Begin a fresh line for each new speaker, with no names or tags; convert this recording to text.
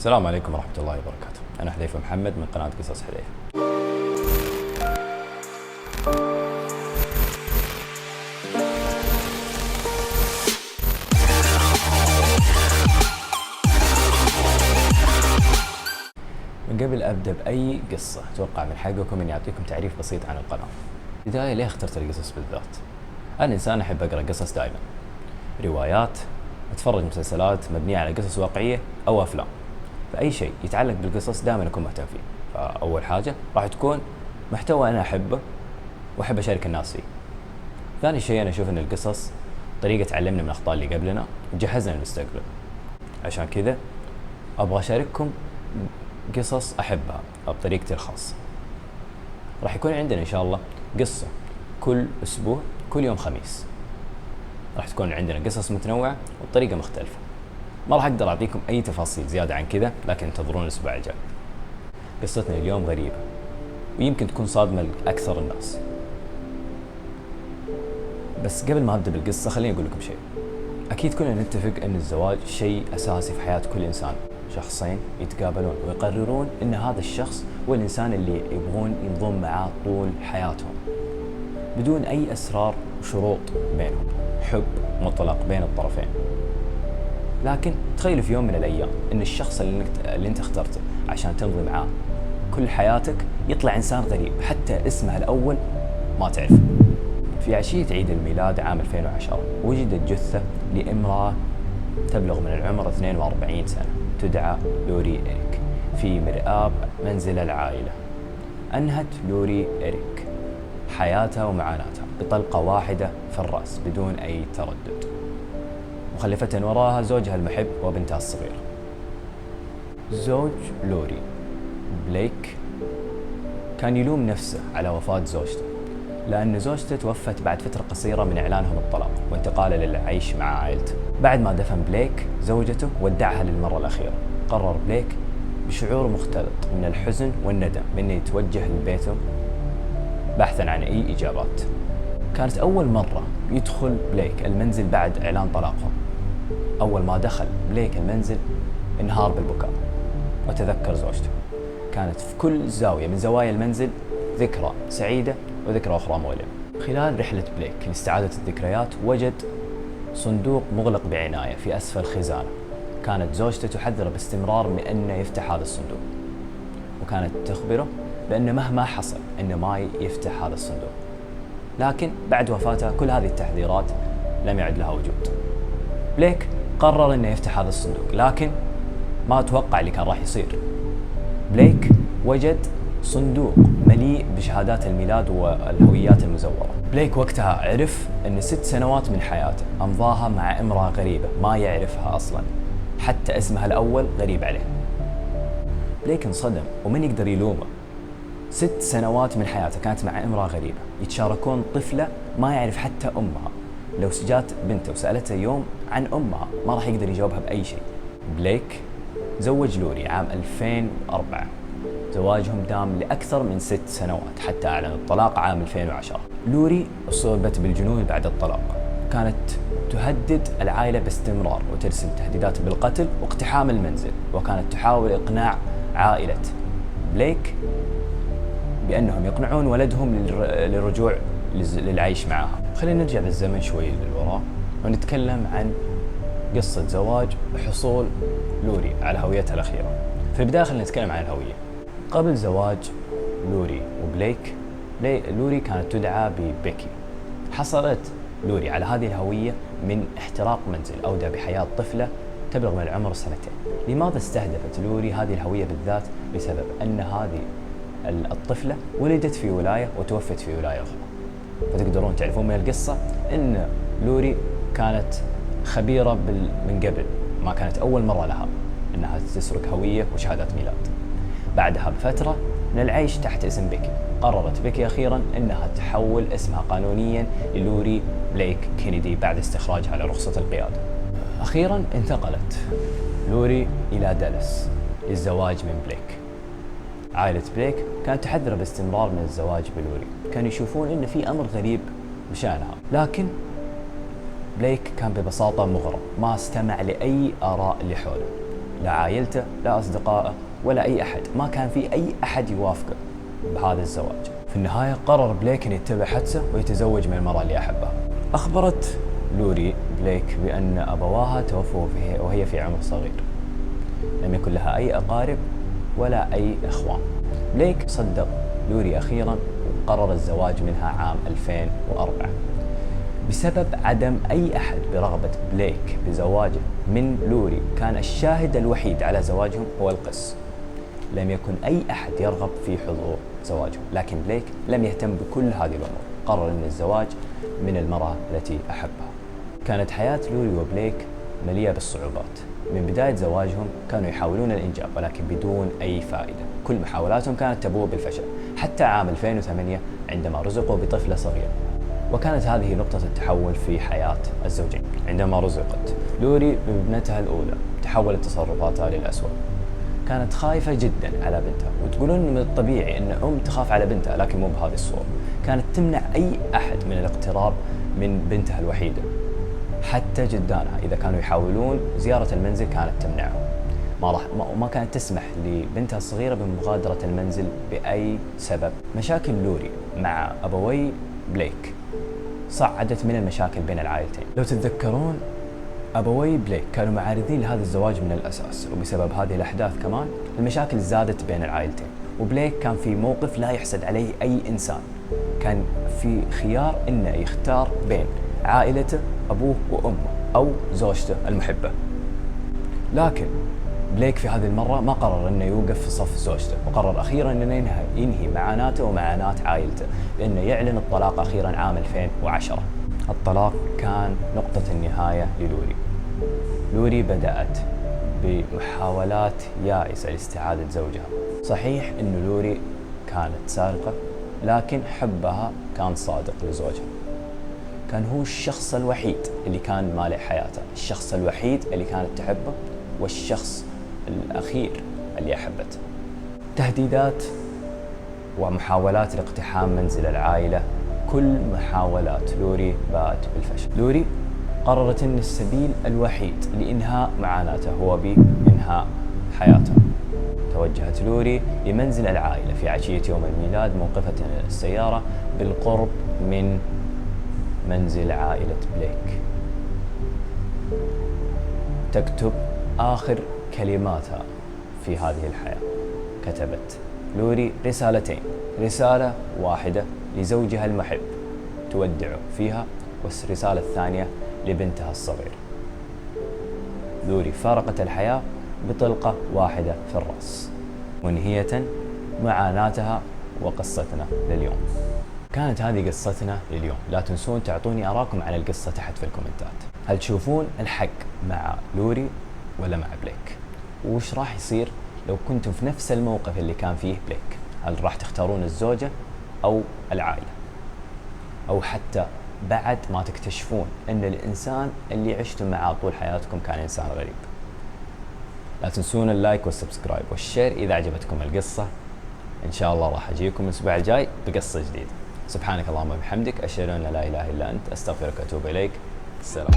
السلام عليكم ورحمة الله وبركاته. أنا حذيفة محمد من قناة قصص حذيفة. من قبل أبدأ بأي قصة أتوقع من حقكم إني أعطيكم تعريف بسيط عن القناة. بداية ليه اخترت القصص بالذات؟ أنا إنسان أحب أقرأ قصص دائما، روايات، أتفرج مسلسلات مبنية على قصص واقعية أو أفلام. فأي شيء يتعلق بالقصص دائما أكون مهتم فيه. فأول حاجة راح تكون محتوى أنا أحبه وأحب أشارك الناس فيه. ثاني شيء أنا أشوف أن القصص طريقة تعلمنا من الأخطاء اللي قبلنا وتجهزنا للمستقبل. عشان كذا أبغى أشارككم قصص أحبها بطريقتي الخاصة. راح يكون عندنا إن شاء الله قصة كل أسبوع، كل يوم خميس. راح تكون عندنا قصص متنوعة وبطريقة مختلفة. ما راح أقدر أعطيكم أي تفاصيل زيادة عن كذا، لكن انتظرون الأسبوع الجاي. قصتنا اليوم غريبة ويمكن تكون صادمة لأكثر الناس. بس قبل ما أبدأ بالقصة خليني أقول لكم شيء. أكيد كلنا نتفق أن الزواج شيء أساسي في حياة كل إنسان. شخصين يتقابلون ويقررون أن هذا الشخص هو الإنسان اللي يبغون ينضم معاه طول حياتهم بدون أي أسرار وشروط بينهم، حب مطلق بين الطرفين. لكن تخيل في يوم من الأيام أن الشخص اللي أنت اخترته عشان تمضي معاه كل حياتك يطلع إنسان غريب، حتى اسمه الأول ما تعرفه. في عشية عيد الميلاد عام 2010 وجدت جثة لامرأة تبلغ من العمر 42 سنة تدعى لوري إريك في مرآب منزل العائلة. أنهت لوري إريك حياتها ومعاناتها بطلقة واحدة في الرأس بدون أي تردد، مخلفة وراها زوجها المحب وبنتها الصغيرة. زوج لوري بليك كان يلوم نفسه على وفاة زوجته، لأن زوجته توفت بعد فترة قصيرة من إعلانهم الطلاق وانتقاله للعيش مع عائلته. بعد ما دفن بليك زوجته ودعها للمرة الأخيرة، قرر بليك بشعور مختلط من الحزن والندم بأنه يتوجه لبيته بحثا عن أي إجابات. كانت أول مرة يدخل بليك المنزل بعد إعلان طلاقهم. أول ما دخل بليك المنزل انهار بالبكاء وتذكر زوجته. كانت في كل زاوية من زوايا المنزل ذكرى سعيدة وذكرى أخرى مؤلمة. خلال رحلة بليك لاستعادة الذكريات وجد صندوق مغلق بعناية في أسفل خزانة. كانت زوجته تحذره باستمرار من أنه يفتح هذا الصندوق، وكانت تخبره بأنه مهما حصل أنه ما يفتح هذا الصندوق. لكن بعد وفاتها كل هذه التحذيرات لم يعد لها وجود. بليك قرر أنه يفتح هذا الصندوق، لكن ما توقع اللي كان راح يصير. بليك وجد صندوق مليء بشهادات الميلاد والهويات المزورة. بليك وقتها عرف أن 6 سنوات من حياته أمضاها مع امرأة غريبة ما يعرفها أصلا، حتى اسمها الأول غريب عليه. بليك انصدم، ومن يقدر يلومه؟ 6 سنوات من حياته كانت مع امرأة غريبة يتشاركون طفلة ما يعرف حتى أمها. لو جات بنته وسألته يوم عن أمها ما راح يقدر يجاوبها بأي شيء. بليك زوج لوري عام 2004. زواجهم دام لأكثر من 6 سنوات حتى أعلن الطلاق عام 2010. لوري أصيبت بالجنون بعد الطلاق. كانت تهدد العائلة باستمرار وترسل تهديدات بالقتل واقتحام المنزل، وكانت تحاول إقناع عائلة بليك بأنهم يقنعون ولدهم للرجوع للعيش معها. خلينا نرجع بالزمن شوي للوراء ونتكلم عن قصة زواج وحصول لوري على هويتها الأخيرة. في البداية خلينا نتكلم عن الهوية. قبل زواج لوري وبليك، لوري كانت تدعى ببيكي. حصلت لوري على هذه الهوية من احتراق منزل أودى بحياة طفلة تبلغ من العمر 2 سنين. لماذا استهدفت لوري هذه الهوية بالذات؟ بسبب أن هذه الطفلة ولدت في ولاية وتوفت في ولاية أخرى. فتقدرون تعرفون من القصة أن لوري كانت خبيرة من قبل، ما كانت أول مرة لها أنها تسرق هوية وشهادات ميلاد. بعدها بفترة من العيش تحت اسم بيكي، قررت بيكي أخيراً أنها تحول اسمها قانونياً للوري بليك كينيدي بعد استخراجها على رخصة القيادة. أخيراً انتقلت لوري إلى دالاس للزواج من بليك. عائلة بليك كانت تحذر باستمرار من الزواج بلوري، كانوا يشوفون إن في أمر غريب بشأنها. لكن بليك كان ببساطة مغرم، ما استمع لأي آراء اللي حوله. لا عائلته لا أصدقائه ولا أي أحد، ما كان في أي أحد يوافقه بهذا الزواج. في النهاية قرر بليك أن يتبع حدسه ويتزوج من المرأة اللي أحبها. أخبرت لوري بليك بأن أبواها توفوا وهي في عمر صغير، لم يكن لها أي أقارب ولا أي إخوان. بليك صدق لوري أخيرا وقرر الزواج منها عام 2004. بسبب عدم أي أحد برغبة بليك بزواجه من لوري، كان الشاهد الوحيد على زواجهم هو القس. لم يكن أي أحد يرغب في حضور زواجهم، لكن بليك لم يهتم بكل هذه الأمور، قرر أن الزواج من المرأة التي أحبها. كانت حياة لوري وبليك مليئة بالصعوبات. من بداية زواجهم كانوا يحاولون الإنجاب ولكن بدون أي فائدة، كل محاولاتهم كانت تبوء بالفشل، حتى عام 2008 عندما رزقوا بطفلة صغيرة. وكانت هذه نقطة التحول في حياة الزوجين. عندما رزقت لوري بابنتها الأولى تحولت تصرفاتها للأسوأ. كانت خايفة جدا على بنتها، وتقولون من الطبيعي أن أم تخاف على بنتها، لكن مو بهذه الصورة. كانت تمنع أي أحد من الاقتراب من بنتها الوحيدة، حتى جدانها إذا كانوا يحاولون زيارة المنزل كانت تمنعهم. ما كانت تسمح لبنتها الصغيرة بمغادرة المنزل بأي سبب. مشاكل لوري مع أبوي بليك صعدت من المشاكل بين العائلتين. لو تتذكرون أبوي بليك كانوا معارضين لهذا الزواج من الأساس، وبسبب هذه الأحداث كمان المشاكل زادت بين العائلتين. وبليك كان في موقف لا يحسد عليه أي إنسان، كان في خيار إنه يختار بين عائلته أبوه وأمه أو زوجته المحبة. لكن بليك في هذه المرة ما قرر أنه يوقف في صف زوجته، وقرر أخيرا أنه ينهي معاناته ومعاناة عائلته، لأنه يعلن الطلاق أخيرا عام 2010. الطلاق كان نقطة النهاية للوري. لوري بدأت بمحاولات يائسة لاستعادة زوجها. صحيح أن لوري كانت سارقة، لكن حبها كان صادق لزوجها. كان هو الشخص الوحيد اللي كان مالئ حياتها، الشخص الوحيد اللي كانت تحبه، والشخص الأخير اللي أحبته. تهديدات ومحاولات لاقتحام منزل العائلة، كل محاولات لوري باءت بالفشل. لوري قررت أن السبيل الوحيد لإنهاء معاناتها هو بإنهاء حياتها. توجهت لوري لمنزل العائلة في عشية يوم الميلاد، موقفة السيارة بالقرب من منزل عائلة بليك. تكتب آخر كلماتها في هذه الحياة. كتبت لوري رسالتين، رسالة واحدة لزوجها المحب تودعه فيها، والرسالة الثانية لبنتها الصغيرة. لوري فارقت الحياة بطلقة واحدة في الرأس، منهية معاناتها وقصتنا لليوم. كانت هذه قصتنا لليوم. لا تنسون تعطوني آراءكم عن القصة تحت في الكومنتات. هل تشوفون الحق مع لوري ولا مع بليك؟ وش راح يصير لو كنتم في نفس الموقف اللي كان فيه بليك؟ هل راح تختارون الزوجة أو العائلة؟ أو حتى بعد ما تكتشفون أن الإنسان اللي عشتم معاه طول حياتكم كان إنسان غريب؟ لا تنسون اللايك والسبسكرايب والشير إذا عجبتكم القصة. إن شاء الله راح أجيكم الأسبوع الجاي بقصة جديدة. سبحانك اللهم وبحمدك، أشهد أن لا إله إلا أنت، أستغفرك وأتوب إليك. السلام.